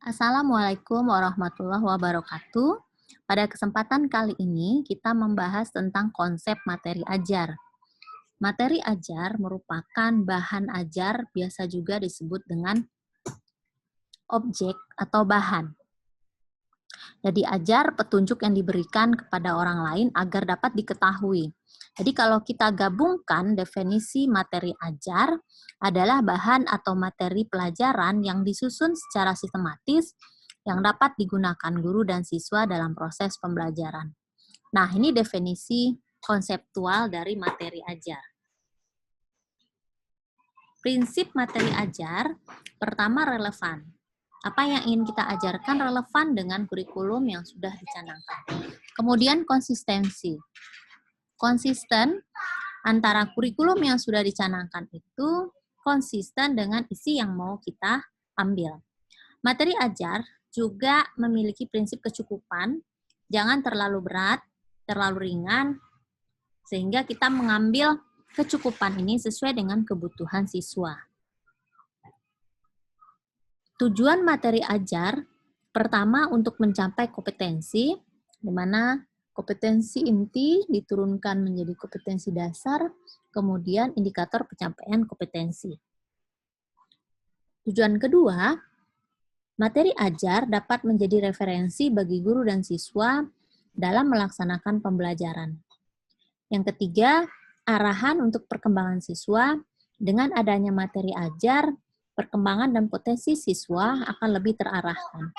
Assalamualaikum warahmatullahi wabarakatuh. Pada kesempatan kali ini kita membahas tentang konsep materi ajar. Materi ajar merupakan bahan ajar, biasa juga disebut dengan objek atau bahan. Jadi ajar petunjuk yang diberikan kepada orang lain agar dapat diketahui. Jadi kalau kita gabungkan definisi materi ajar adalah bahan atau materi pelajaran yang disusun secara sistematis yang dapat digunakan guru dan siswa dalam proses pembelajaran. Nah, ini definisi konseptual dari materi ajar. Prinsip materi ajar, pertama relevan. Apa yang ingin kita ajarkan relevan dengan kurikulum yang sudah dicanangkan. Kemudian konsistensi. Konsisten antara kurikulum yang sudah dicanangkan itu konsisten dengan isi yang mau kita ambil. Materi ajar juga memiliki prinsip kecukupan, jangan terlalu berat, terlalu ringan, sehingga kita mengambil kecukupan ini sesuai dengan kebutuhan siswa. Tujuan materi ajar, pertama untuk mencapai kompetensi, di mana kompetensi inti diturunkan menjadi kompetensi dasar, kemudian indikator pencapaian kompetensi. Tujuan kedua, materi ajar dapat menjadi referensi bagi guru dan siswa dalam melaksanakan pembelajaran. Yang ketiga, arahan untuk perkembangan siswa. Dengan adanya materi ajar, perkembangan dan potensi siswa akan lebih terarahkan.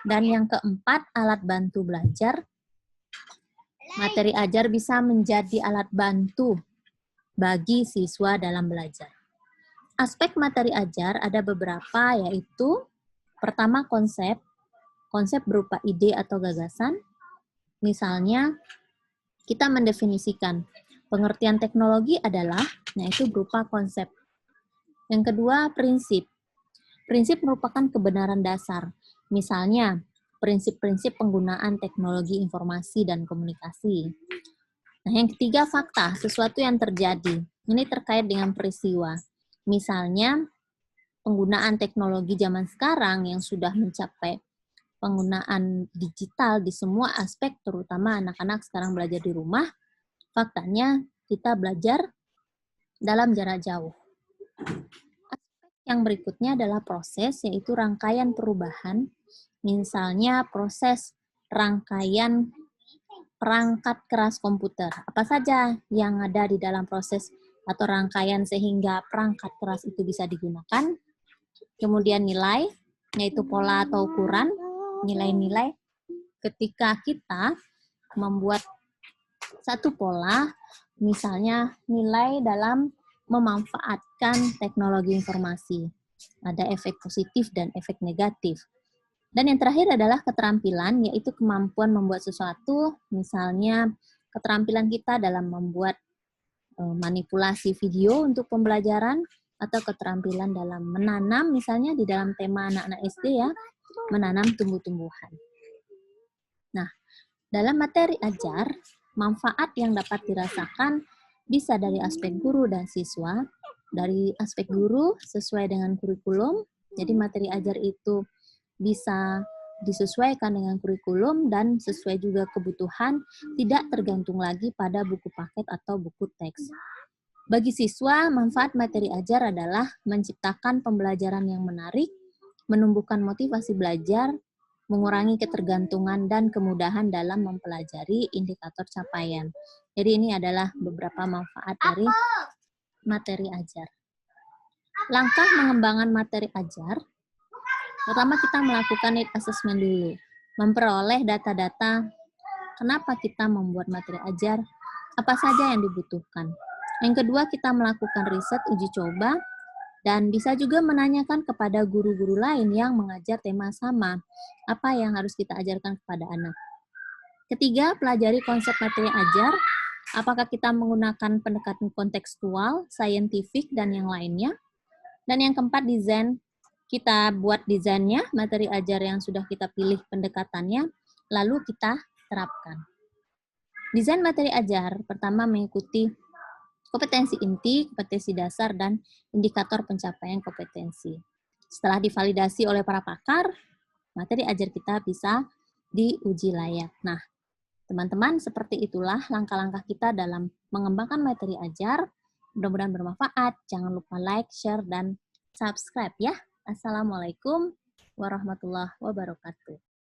Dan yang keempat, alat bantu belajar. Materi ajar bisa menjadi alat bantu bagi siswa dalam belajar. Aspek materi ajar ada beberapa, yaitu pertama konsep berupa ide atau gagasan. Misalnya, kita mendefinisikan pengertian teknologi adalah, yaitu berupa konsep. Yang kedua, prinsip. Prinsip merupakan kebenaran dasar. Misalnya, prinsip-prinsip penggunaan teknologi informasi dan komunikasi. Nah, yang ketiga, fakta, sesuatu yang terjadi. Ini terkait dengan peristiwa. Misalnya, penggunaan teknologi zaman sekarang yang sudah mencapai penggunaan digital di semua aspek, terutama anak-anak sekarang belajar di rumah, faktanya kita belajar dalam jarak jauh. Aspek yang berikutnya adalah proses, yaitu rangkaian perubahan. Misalnya proses rangkaian perangkat keras komputer. Apa saja yang ada di dalam proses atau rangkaian sehingga perangkat keras itu bisa digunakan. Kemudian nilai, yaitu pola atau ukuran, nilai-nilai. Ketika kita membuat satu pola, misalnya nilai dalam memanfaatkan teknologi informasi. Ada efek positif dan efek negatif. Dan yang terakhir adalah keterampilan, yaitu kemampuan membuat sesuatu, misalnya keterampilan kita dalam membuat manipulasi video untuk pembelajaran, atau keterampilan dalam menanam, misalnya di dalam tema anak-anak SD ya, menanam tumbuh-tumbuhan. Nah, dalam materi ajar, manfaat yang dapat dirasakan bisa dari aspek guru dan siswa. Dari aspek guru sesuai dengan kurikulum, jadi materi ajar itu bisa disesuaikan dengan kurikulum dan sesuai juga kebutuhan, tidak tergantung lagi pada buku paket atau buku teks. Bagi siswa, manfaat materi ajar adalah menciptakan pembelajaran yang menarik, menumbuhkan motivasi belajar, mengurangi ketergantungan dan kemudahan dalam mempelajari indikator capaian. Jadi ini adalah beberapa manfaat dari materi ajar. Langkah mengembangkan materi ajar, pertama kita melakukan need assessment dulu, memperoleh data-data kenapa kita membuat materi ajar, apa saja yang dibutuhkan. Yang kedua, kita melakukan riset uji coba, dan bisa juga menanyakan kepada guru-guru lain yang mengajar tema sama, apa yang harus kita ajarkan kepada anak. Ketiga, pelajari konsep materi ajar, apakah kita menggunakan pendekatan kontekstual, saintifik, dan yang lainnya. Dan yang keempat, desain. Kita buat desainnya, materi ajar yang sudah kita pilih pendekatannya, lalu kita terapkan. Desain materi ajar, pertama mengikuti kompetensi inti, kompetensi dasar, dan indikator pencapaian kompetensi. Setelah divalidasi oleh para pakar, materi ajar kita bisa diuji layak. Nah, teman-teman, seperti itulah langkah-langkah kita dalam mengembangkan materi ajar. Mudah-mudahan bermanfaat. Jangan lupa like, share, dan subscribe ya. Assalamualaikum warahmatullahi wabarakatuh.